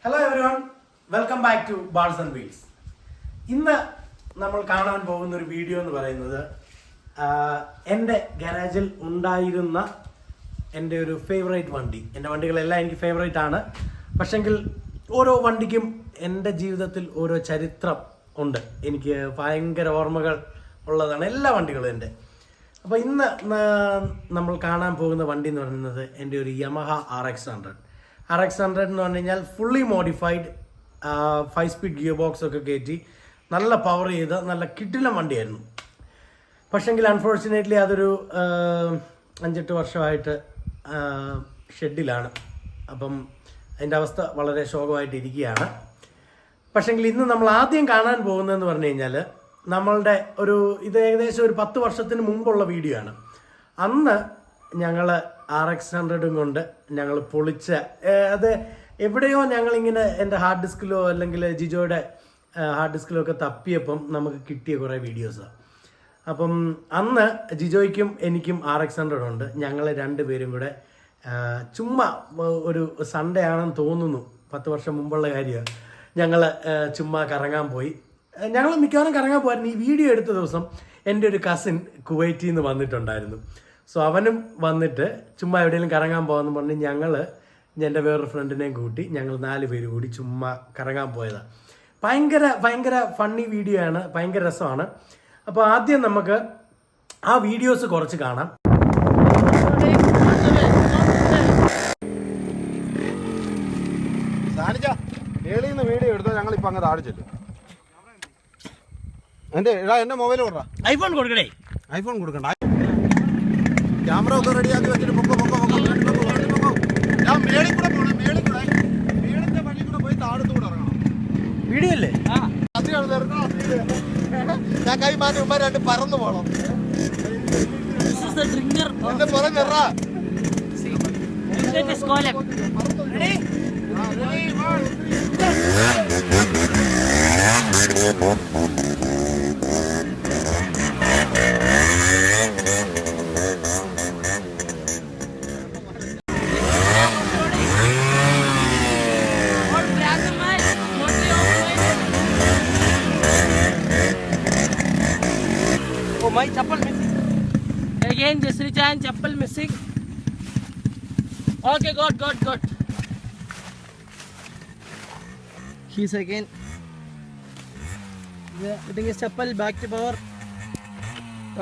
Hello everyone, welcome back to Balls and Wheels. ഇന്ന് നമ്മൾ കാണാൻ പോകുന്ന ഒരു വീഡിയോ എന്ന് പറയുന്നത് എൻ്റെ ഗാരേജിൽ ഉണ്ടായിരുന്ന എൻ്റെ ഒരു ഫേവറേറ്റ് വണ്ടി. എൻ്റെ വണ്ടികളെല്ലാം എനിക്ക് ഫേവറേറ്റ് ആണ്. പക്ഷെങ്കിൽ ഓരോ വണ്ടിക്കും എൻ്റെ ജീവിതത്തിൽ ഓരോ ചരിത്രം ഉണ്ട്. എനിക്ക് ഭയങ്കര ഓർമ്മകൾ ഉള്ളതാണ് എല്ലാ വണ്ടികളും എൻ്റെ. അപ്പോൾ ഇന്ന് നമ്മൾ കാണാൻ പോകുന്ന വണ്ടി എന്ന് പറയുന്നത് എൻ്റെ ഒരു യമഹ RX100 എന്ന് പറഞ്ഞു കഴിഞ്ഞാൽ fully modified 5 speed gear box ഒക്കെ കയറ്റി നല്ല പവർ ചെയ്ത നല്ല കിടിലൻ വണ്ടിയായിരുന്നു. പക്ഷെങ്കിൽ അൺഫോർച്ചുനേറ്റ്ലി അതൊരു 5-8 വർഷമായിട്ട് ഷെഡിലാണ്. അപ്പം അതിൻ്റെ അവസ്ഥ വളരെ ശോകമായിട്ടിരിക്കുകയാണ്. പക്ഷെങ്കിൽ ഇന്ന് നമ്മൾ ആദ്യം കാണാൻ പോകുന്നതെന്ന് പറഞ്ഞു കഴിഞ്ഞാൽ നമ്മളുടെ ഇത് ഏകദേശം ഒരു 10 വർഷത്തിന് മുമ്പുള്ള വീഡിയോ ആണ്. അന്ന് ഞങ്ങൾ RX100 കൊണ്ട് ഞങ്ങൾ പൊളിച്ച അത് എവിടെയോ ഞങ്ങളിങ്ങനെ എൻ്റെ ഹാർഡ് ഡിസ്കിലോ അല്ലെങ്കിൽ ജിജോയുടെ ഹാർഡ് ഡിസ്കിലോ ഒക്കെ തപ്പിയപ്പം നമുക്ക് കിട്ടിയ കുറേ വീഡിയോസാണ്. അപ്പം അന്ന് ജിജോയ്ക്കും എനിക്കും RX100 ഉണ്ട്. ഞങ്ങൾ രണ്ടുപേരും കൂടെ ചുമ്മാ ഒരു സൺഡേ ആണെന്ന് തോന്നുന്നു, 10 വർഷം മുമ്പുള്ള കാര്യമാണ്. ഞങ്ങൾ ചുമ്മാ കറങ്ങാൻ പോയി. ഞങ്ങൾ മിക്കവാറും കറങ്ങാൻ പോയിരുന്നു. ഈ വീഡിയോ എടുത്ത ദിവസം എൻ്റെ ഒരു കസിൻ കുവൈറ്റിൽ നിന്ന് വന്നിട്ടുണ്ടായിരുന്നു. സോ അവനും വന്നിട്ട് ചുമ്മാ എവിടെയെങ്കിലും കറങ്ങാൻ പോകാമെന്ന് പറഞ്ഞ് ഞങ്ങൾ എൻ്റെ വേറൊരു ഫ്രണ്ടിനെയും കൂട്ടി ഞങ്ങൾ 4 പേര് കൂടി ചുമ്മാ കറങ്ങാൻ പോയതാണ്. ഭയങ്കര ഫണ്ണി വീഡിയോ ആണ്, ഭയങ്കര രസമാണ്. അപ്പോൾ ആദ്യം നമുക്ക് ആ വീഡിയോസ് കുറച്ച് കാണാം. വീഡിയോ എടുത്താൽ ഞങ്ങൾ ഇപ്പൊ അങ്ങ് താഴെ ചെല്ലും. എന്റെ മൊബൈൽ കൊടുക്കാം. ഐഫോൺ കൊടുക്കണേ. ഐഫോൺ കൊടുക്കണ്ട, ക്യാമറ ഒക്കെ റെഡിയാക്കി വെച്ചിട്ട് ഞാൻ മേളിൽ കൂടെ പോകണം. മേളിന്റെ വഴി കൂടെ പോയി താഴത്തു കൂടെ ഇറങ്ങണം. വീഡിയോ അല്ലേ? ഞാൻ കൈ മാറ്റി ഉമ്മ 2 പറന്നു പോകണം. എന്റെ പുറഞ്ഞെറാ My chappal missing. Again, Jasri Chan, chappal missing. Okay, got. He's again. Yeah, putting his chappal back to power.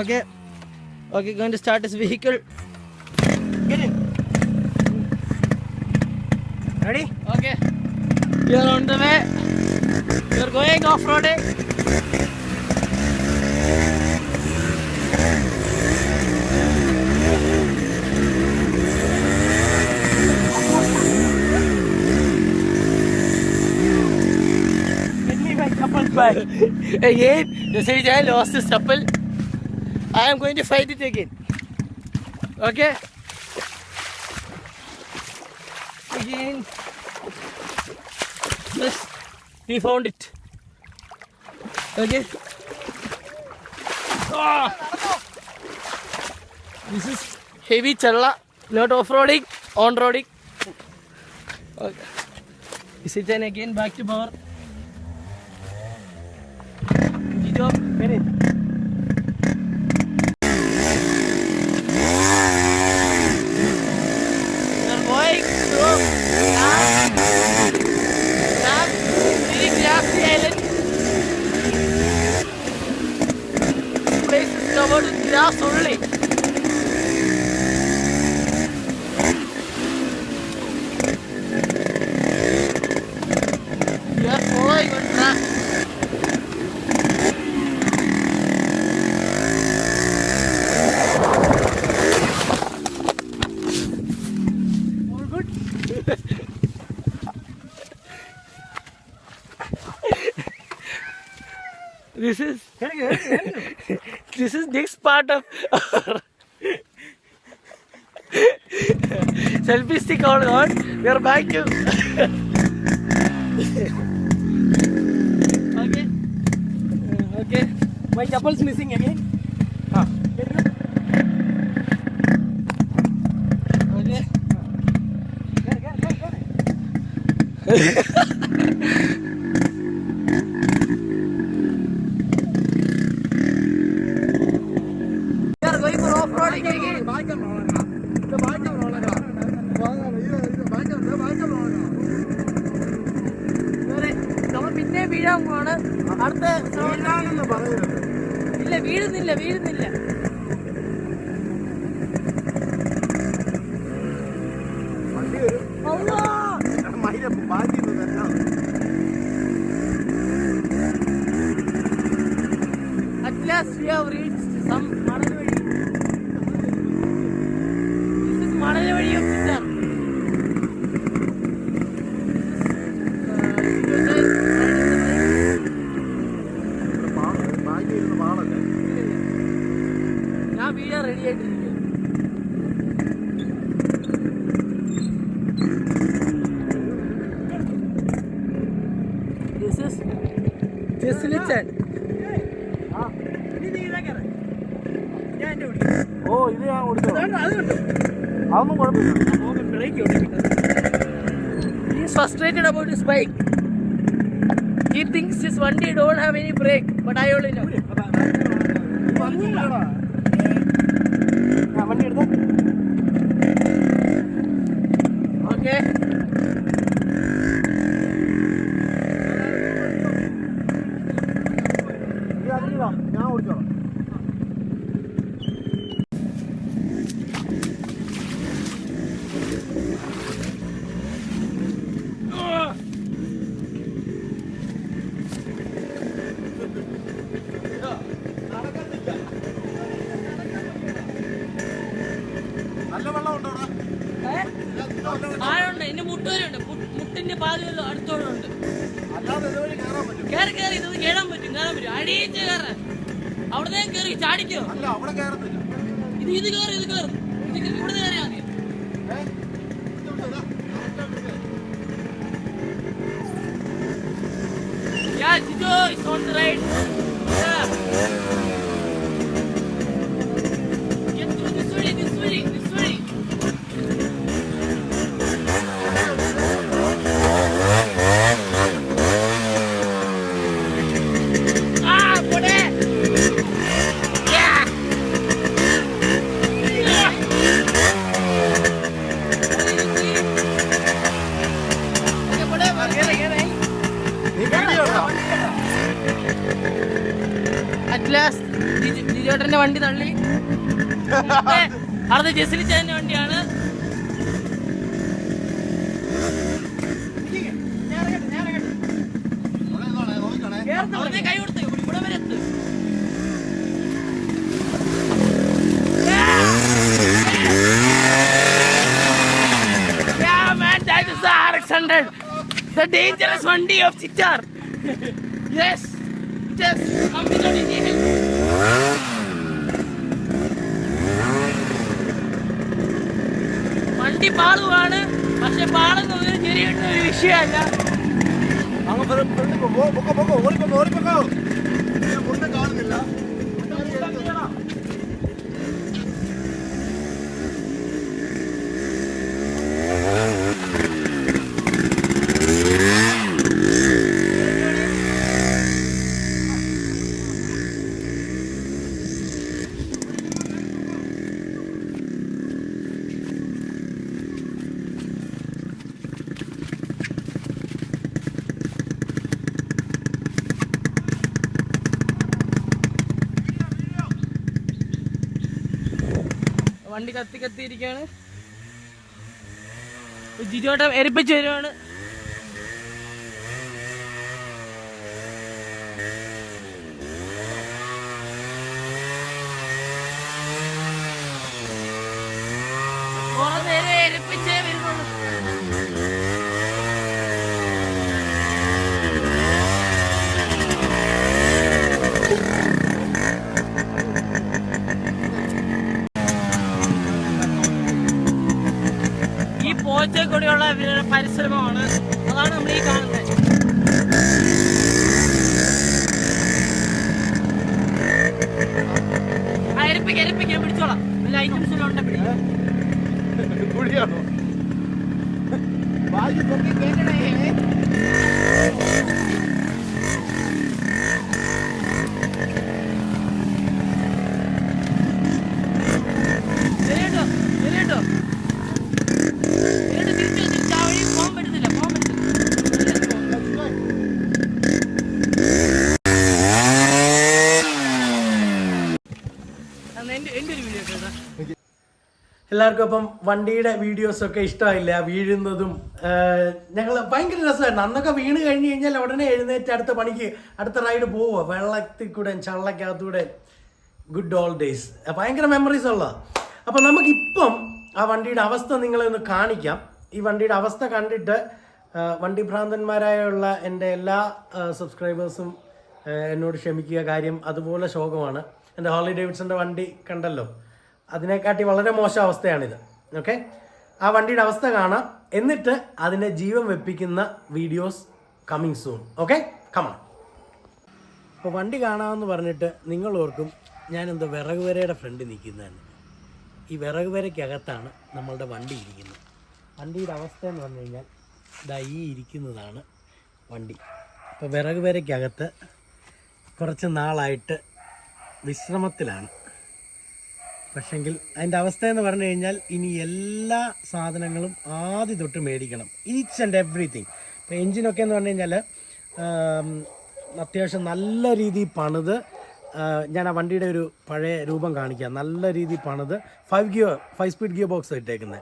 Okay, going to start his vehicle. Get in. Ready? Okay. You're on the way. You're going off-roading. Again, Jasri Chan lost his chappal. I am going to fight it again. Okay. Again. Yes, we found it. Okay. Ah. This is heavy challa, not off-roading, on-roading. Okay. Jasri Chan again back to power. Jijo, get in. You're going to really grassy island. Place is covered with grass only. You are following on track. All good? This is next part of our selfie stick on. We are back to okay. My chappal's missing again. Okay. We are going for off-roading again. നമ്മൾ പിന്നെ വീഴാൻ പോവാണ്. അടുത്ത ഇല്ല, വീഴുന്നില്ല. At last we have reached some Manalvadi. This is Manalvadi of Chittar. ഞാൻ video ready ആയിട്ടിരിക്കും. This is Jeslichan. ഓ ഇത് ഞാൻ കൊടുത്തു. അതൊന്നും കുഴപ്പമില്ല. He is frustrated about his bike. He thinks his Vandi don't have any brake, but I only know. വണ്ടി എടുത്തോ. Okay. ഞാൻ ഓടിച്ചോളാം. നല്ല വെള്ളം ഉണ്ടോ ആഴുണ്ട്, ഇനി മുട്ടുവരുണ്ട്. മുട്ടിന്റെ പാലുകൾ അടുത്തോടുണ്ട്. അല്ലാതെ ഇതുവഴി കയറാൻ പറ്റും. കയറി ഇത് കേറാൻ പറ്റും. അടിയിച്ച് കയറാൻ അവിടെ കയറി ചാടിക്കോ. അല്ല അവിടെ കയറത്തില്ല. ഇത് കയറി ഇവിടെ കയറിയാ മതി. Yeah, Jijo is on the right. Yeah. Get through this way. Put it. Yeah. At last, ജിജോട്ടന്റെ വണ്ടി തള്ളി. അടുത്ത ജെസിലിച്ചാന്റെ വണ്ടിയാണ്. അവിടെ കൈ കൊടുത്ത് ഇവിടെ വരെ എത്ത്. Yeah, man, that is the RX-100, the dangerous Vandi of Chittar. Yes, just come without any help. വണ്ടി പാളുവാണ്, പക്ഷെ പാളുന്നത് ചെറിയൊരു വിഷയമല്ല. ഓടിപ്പോക്കോ. മുണ്ട് കാണുന്നില്ല. വണ്ടി കത്തിയിരിക്കുകയാണ്. ജിജോട്ടം എരിപ്പിച്ച് വരുവാണ്. കുറെ നേരം എരിപ്പിച്ചേ വരുന്നുള്ളൂ. പോച്ചെ കൂടിയുള്ള പരിശ്രമമാണ്, അതാണ് നമ്മൾ ഈ കാണുന്നത്. എരിപ്പിക്കാൻ പിടിച്ചോളാം. വല്ല ഐറ്റംസ് എല്ലാം ഉണ്ട്. കുഴിയാണോ? എല്ലാവർക്കും അപ്പം വണ്ടിയുടെ വീഡിയോസൊക്കെ ഇഷ്ടമായില്ല, വീഴുന്നതും. ഞങ്ങൾ ഭയങ്കര രസമായിരുന്നു അന്നൊക്കെ. വീണ് കഴിഞ്ഞ് കഴിഞ്ഞാൽ ഉടനെ എഴുന്നേറ്റ് അടുത്ത പണിക്ക് അടുത്ത റൈഡ് പോവുക, വെള്ളത്തിൽ കൂടെ ചള്ളക്കകത്തൂടെ. ഗുഡ് ഓൾ ഡേയ്സ്, ഭയങ്കര മെമ്മറീസ് ഉള്ളതാണ്. അപ്പം നമുക്കിപ്പം ആ വണ്ടിയുടെ അവസ്ഥ നിങ്ങളെ ഒന്ന് കാണിക്കാം. ഈ വണ്ടിയുടെ അവസ്ഥ കണ്ടിട്ട് വണ്ടി ഭ്രാന്തന്മാരായുള്ള എൻ്റെ എല്ലാ സബ്സ്ക്രൈബേഴ്സും എന്നോട് ക്ഷമിക്കുക. കാര്യം അതുപോലെ ശോകമാണ്. എൻ്റെ ഹാർലി ഡേവിഡ്സൻ്റെ വണ്ടി കണ്ടല്ലോ, അതിനെക്കാട്ടി വളരെ മോശം അവസ്ഥയാണിത്. ഓക്കെ, ആ വണ്ടിയുടെ അവസ്ഥ കാണാം, എന്നിട്ട് അതിൻ്റെ ജീവൻ വെപ്പിക്കുന്ന videos coming soon. Okay, come on. അപ്പോൾ വണ്ടി കാണാമെന്ന് പറഞ്ഞിട്ട് നിങ്ങൾ ഓർക്കും ഞാനെന്തോ വിറക് വരയുടെ ഫ്രണ്ടിൽ നിൽക്കുന്നതെന്ന്. ഈ വിറക് വരയ്ക്കകത്താണ് നമ്മളുടെ വണ്ടി ഇരിക്കുന്നത്. വണ്ടിയുടെ അവസ്ഥ എന്ന് പറഞ്ഞു കഴിഞ്ഞാൽ ഇതാ ഈ ഇരിക്കുന്നതാണ് വണ്ടി. അപ്പോൾ വിറക് വരയ്ക്കകത്ത് കുറച്ച് നാളായിട്ട് വിശ്രമത്തിലാണ്. പക്ഷെങ്കിൽ അതിൻ്റെ അവസ്ഥ എന്ന് പറഞ്ഞു കഴിഞ്ഞാൽ ഇനി എല്ലാ സാധനങ്ങളും ആദ്യം തൊട്ട് മേടിക്കണം, ഈച്ച് ആൻഡ് എവ്രിതിങ്. ഇപ്പോൾ എൻജിനൊക്കെ എന്ന് പറഞ്ഞു കഴിഞ്ഞാൽ അത്യാവശ്യം നല്ല രീതിയിൽ പണിത്, ഞാൻ ആ വണ്ടിയുടെ ഒരു പഴയ രൂപം കാണിക്കാം. നല്ല രീതിയിൽ പണിത് 5 സ്പീഡ് ഗിയർ ബോക്സ് ഇട്ടേക്കുന്നത്.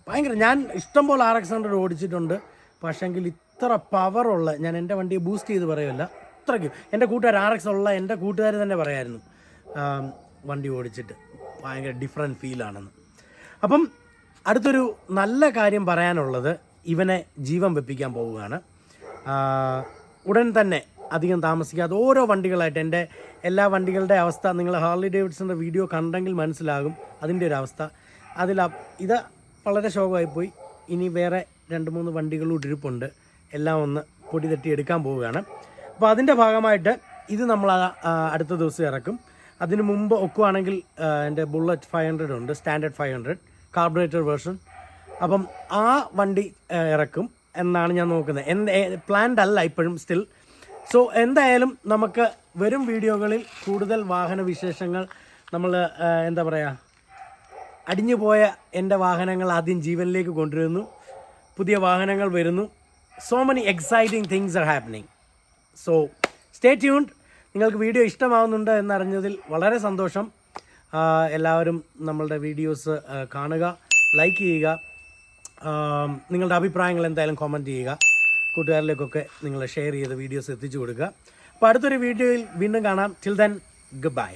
ഭയങ്കര, ഞാൻ ഇഷ്ടംപോലെ RX-100 ഓടിച്ചിട്ടുണ്ട്. പക്ഷെങ്കിൽ ഇത്ര പവറുള്ള, ഞാൻ എൻ്റെ വണ്ടിയെ ബൂസ്റ്റ് ചെയ്ത് പറയുമല്ല, അത്രയ്ക്കും എൻ്റെ കൂട്ടുകാർ RX ഉള്ള എൻ്റെ കൂട്ടുകാർ തന്നെ പറയായിരുന്നു വണ്ടി ഓടിച്ചിട്ട് ഭയങ്കര ഡിഫറെൻറ്റ് ഫീലാണെന്ന്. അപ്പം അടുത്തൊരു നല്ല കാര്യം പറയാനുള്ളത്, ഇവനെ ജീവൻ വെപ്പിക്കാൻ പോവുകയാണ്. ഉടൻ തന്നെ, അധികം താമസിക്കാതെ ഓരോ വണ്ടികളായിട്ട് എൻ്റെ എല്ലാ വണ്ടികളുടെ അവസ്ഥ നിങ്ങൾ ഹാർലി ഡേവിഡ്സൻ്റെ വീഡിയോ കണ്ടെങ്കിൽ മനസ്സിലാകും അതിൻ്റെ ഒരു അവസ്ഥ. ഇത് വളരെ ശോകമായിപ്പോയി. ഇനി വേറെ 2-3 വണ്ടികളും ഇരിപ്പുണ്ട്, എല്ലാം ഒന്ന് പൊടി തട്ടി എടുക്കാൻ പോവുകയാണ്. അപ്പോൾ അതിൻ്റെ ഭാഗമായിട്ട് ഇത് നമ്മൾ അടുത്ത ദിവസം ഇറക്കും. അതിന് മുമ്പ് ഒക്കുവാണെങ്കിൽ എൻ്റെ ബുള്ളറ്റ് 500 ഉണ്ട്, സ്റ്റാൻഡേർഡ് 500 കാർബറേറ്റർ വേർഷൻ. അപ്പം ആ വണ്ടി ഇറക്കും എന്നാണ് ഞാൻ നോക്കുന്നത്. പ്ലാൻഡ് അല്ല ഇപ്പോഴും, സ്റ്റിൽ. സോ എന്തായാലും നമുക്ക് വരും വീഡിയോകളിൽ കൂടുതൽ വാഹന വിശേഷങ്ങൾ, നമ്മൾ എന്താ പറയുക, അടിഞ്ഞു പോയ എൻ്റെ വാഹനങ്ങൾ ആദ്യം ജീവനിലേക്ക് കൊണ്ടുവരുന്നു, പുതിയ വാഹനങ്ങൾ വരുന്നു. So many exciting things are happening. So stay tuned. നിങ്ങൾക്ക് വീഡിയോ ഇഷ്ടമാവുന്നുണ്ട് എന്നറിഞ്ഞതിൽ വളരെ സന്തോഷം. എല്ലാവരും നമ്മളുടെ വീഡിയോസ് കാണുക, ലൈക്ക് ചെയ്യുക, നിങ്ങളുടെ അഭിപ്രായങ്ങൾ എന്തായാലും കമൻറ്റ് ചെയ്യുക, കൂട്ടുകാരിലേക്കൊക്കെ നിങ്ങൾ ഷെയർ ചെയ്ത് വീഡിയോസ് എത്തിച്ചു കൊടുക്കുക. അപ്പോൾ അടുത്തൊരു വീഡിയോയിൽ വീണ്ടും കാണാം. Till then, good bye.